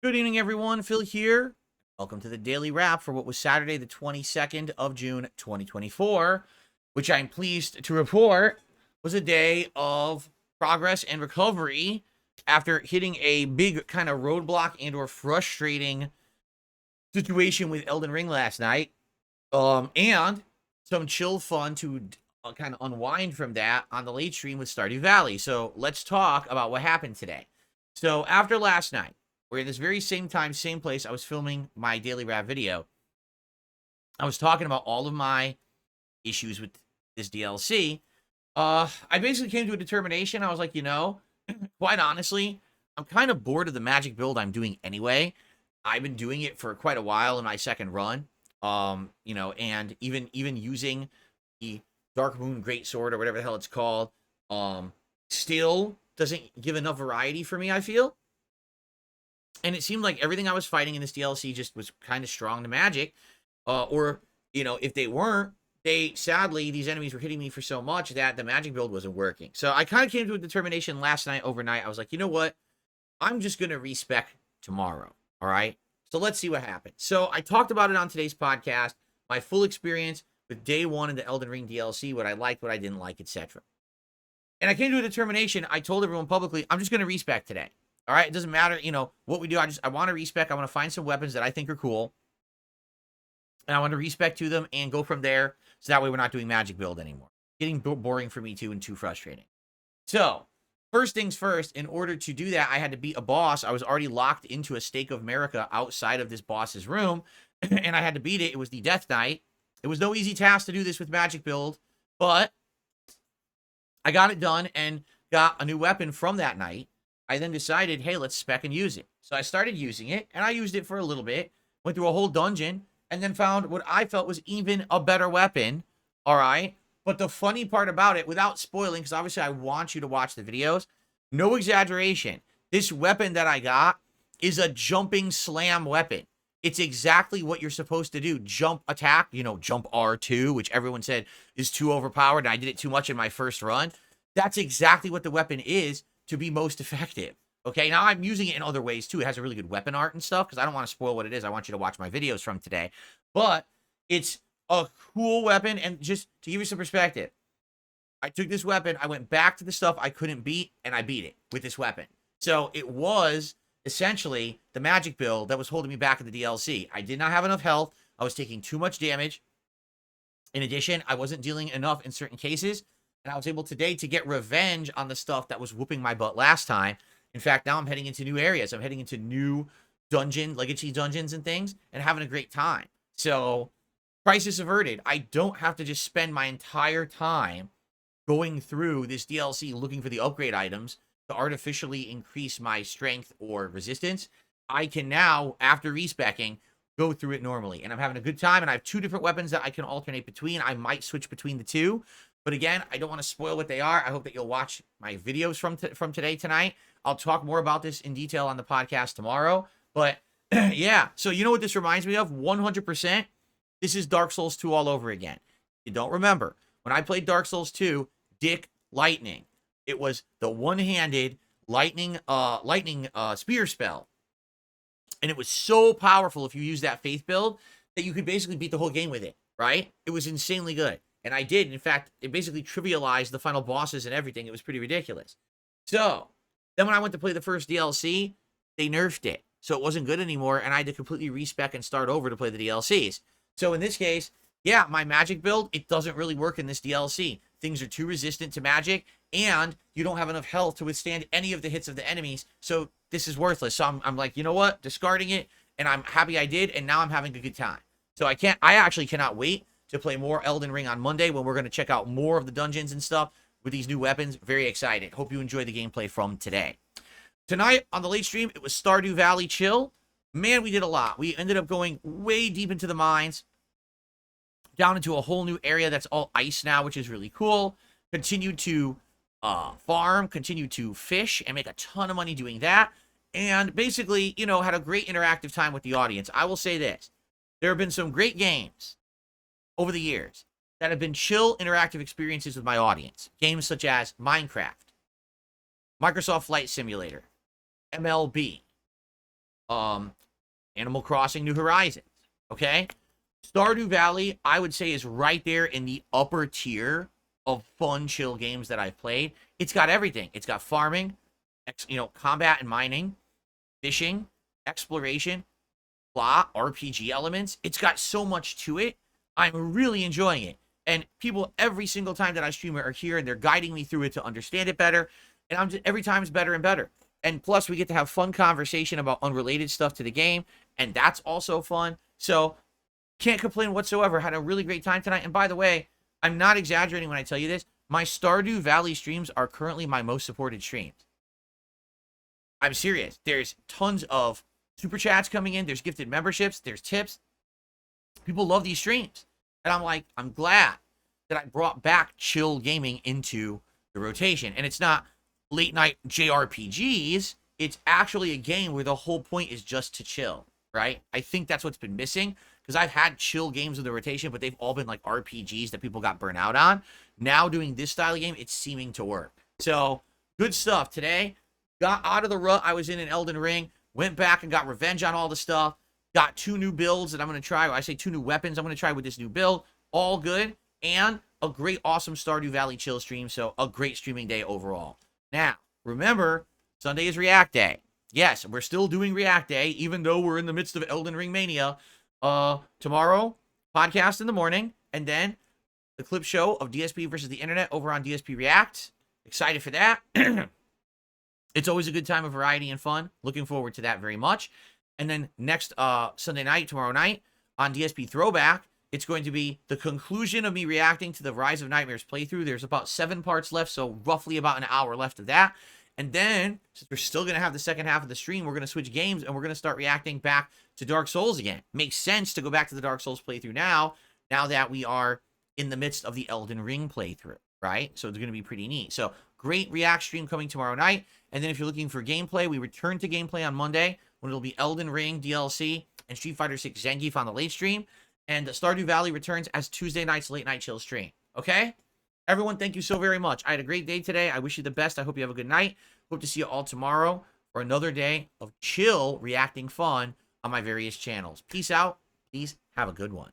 Good evening, everyone. Phil here. Welcome to the daily wrap for what was Saturday, the 22nd of June, 2024, which I'm pleased to report was a day of progress and recovery after hitting a big kind of roadblock and or frustrating situation with Elden Ring last night. And some chill fun to kind of unwind from that on the late stream with Stardew Valley. So let's talk about what happened today. So after last night, where this very same time, same place, I was filming my daily wrap video. I was talking about all of my issues with this DLC. I basically came to a determination. I was like, quite honestly, I'm kind of bored of the magic build I'm doing anyway. I've been doing it for quite a while in my second run. And even using the Dark Moon Greatsword or whatever the hell it's called, still doesn't give enough variety for me, I feel. And it seemed like everything I was fighting in this DLC just was kind of strong to magic. Or, if they weren't, sadly, these enemies were hitting me for so much that the magic build wasn't working. So I kind of came to a determination last night, overnight. I was like, you know what? I'm just going to respec tomorrow. All right. So let's see what happens. So I talked about it on today's podcast, my full experience with day one in the Elden Ring DLC, what I liked, what I didn't like, etc. And I came to a determination. I told everyone publicly, I'm just going to respec today. All right. It doesn't matter, what we do. I want to respec. I want to find some weapons that I think are cool. And I want to respec to them and go from there. So that way we're not doing magic build anymore. Getting boring for me too and too frustrating. So first things first, in order to do that, I had to beat a boss. I was already locked into a Stake of America outside of this boss's room. And I had to beat it. It was the Death Knight. It was no easy task to do this with magic build. But I got it done and got a new weapon from that night. I then decided, hey, let's spec and use it. So I started using it, and I used it for a little bit, went through a whole dungeon, and then found what I felt was even a better weapon, all right? But the funny part about it, without spoiling, because obviously I want you to watch the videos, no exaggeration, this weapon that I got is a jumping slam weapon. It's exactly what you're supposed to do. Jump attack, jump R2, which everyone said is too overpowered, and I did it too much in my first run. That's exactly what the weapon is to be most effective. Okay, now I'm using it in other ways too. It has a really good weapon art and stuff because I don't want to spoil what it is. I want you to watch my videos from today. But it's a cool weapon, and just to give you some perspective, I took this weapon, I went back to the stuff I couldn't beat, and I beat it with this weapon. So it was essentially the magic build that was holding me back in the DLC. I did not have enough health. I was taking too much damage. In addition, I wasn't dealing enough in certain cases. And I was able today to get revenge on the stuff that was whooping my butt last time. In fact, now I'm heading into new areas. I'm heading into new legacy dungeons and things, and having a great time. So, crisis averted. I don't have to just spend my entire time going through this DLC looking for the upgrade items to artificially increase my strength or resistance. I can now, after respecking, go through it normally. And I'm having a good time, and I have two different weapons that I can alternate between. I might switch between the two. But again, I don't want to spoil what they are. I hope that you'll watch my videos from today, tonight. I'll talk more about this in detail on the podcast tomorrow. But yeah, so you know what this reminds me of? 100%. This is Dark Souls 2 all over again. You don't remember. When I played Dark Souls 2, Dick Lightning. It was the one-handed lightning spear spell. And it was so powerful if you use that faith build that you could basically beat the whole game with it, right? It was insanely good. And I did. In fact, it basically trivialized the final bosses and everything. It was pretty ridiculous. So, then when I went to play the first DLC, they nerfed it. So it wasn't good anymore, and I had to completely respec and start over to play the DLCs. So in this case, yeah, my magic build, it doesn't really work in this DLC. Things are too resistant to magic, and you don't have enough health to withstand any of the hits of the enemies. So this is worthless. So I'm like, you know what? Discarding it, and I'm happy I did, and now I'm having a good time. So I actually cannot wait to play more Elden Ring on Monday when we're going to check out more of the dungeons and stuff with these new weapons. Very excited. Hope you enjoy the gameplay from today. Tonight on the late stream, it was Stardew Valley chill. Man, we did a lot. We ended up going way deep into the mines, down into a whole new area that's all ice now, which is really cool. Continued to farm, continued to fish, and make a ton of money doing that. And basically, had a great interactive time with the audience. I will say this. There have been some great games over the years that have been chill interactive experiences with my audience. Games such as Minecraft, Microsoft Flight Simulator, MLB, Animal Crossing New Horizons. Okay? Stardew Valley, I would say, is right there in the upper tier of fun, chill games that I've played. It's got everything. It's got farming, combat and mining, fishing, exploration, plot, RPG elements. It's got so much to it. I'm really enjoying it. And people every single time that I stream it are here and they're guiding me through it to understand it better. And every time it's better and better. And plus, we get to have fun conversation about unrelated stuff to the game. And that's also fun. So, can't complain whatsoever. Had a really great time tonight. And by the way, I'm not exaggerating when I tell you this. My Stardew Valley streams are currently my most supported streams. I'm serious. There's tons of super chats coming in. There's gifted memberships. There's tips. People love these streams. And I'm like, I'm glad that I brought back chill gaming into the rotation. And it's not late night JRPGs. It's actually a game where the whole point is just to chill, right? I think that's what's been missing, because I've had chill games in the rotation, but they've all been like RPGs that people got burnt out on. Now doing this style of game, it's seeming to work. So, good stuff today. Got out of the rut I was in Elden Ring. Went back and got revenge on all the stuff. Got 2 new builds that I'm going to try. I say 2 new weapons I'm going to try with this new build. All good. And a great, awesome Stardew Valley chill stream. So, a great streaming day overall. Now, remember, Sunday is React Day. Yes, we're still doing React Day, even though we're in the midst of Elden Ring Mania. Tomorrow, podcast in the morning, and then the clip show of DSP versus the internet over on DSP React. Excited for that. It's always a good time of variety and fun. Looking forward to that very much. And then next Sunday night, tomorrow night, on DSP Throwback, it's going to be the conclusion of me reacting to the Rise of Nightmares playthrough. There's about 7 parts left, so roughly about an hour left of that. And then, since we're still going to have the second half of the stream, we're going to switch games, and we're going to start reacting back to Dark Souls again. Makes sense to go back to the Dark Souls playthrough now that we are in the midst of the Elden Ring playthrough, right? So it's going to be pretty neat. So, great React stream coming tomorrow night. And then if you're looking for gameplay, we return to gameplay on Monday, when it'll be Elden Ring DLC and Street Fighter 6 Zangief on the late stream. And Stardew Valley returns as Tuesday night's late night chill stream. Okay? Everyone, thank you so very much. I had a great day today. I wish you the best. I hope you have a good night. Hope to see you all tomorrow for another day of chill reacting fun on my various channels. Peace out. Please have a good one.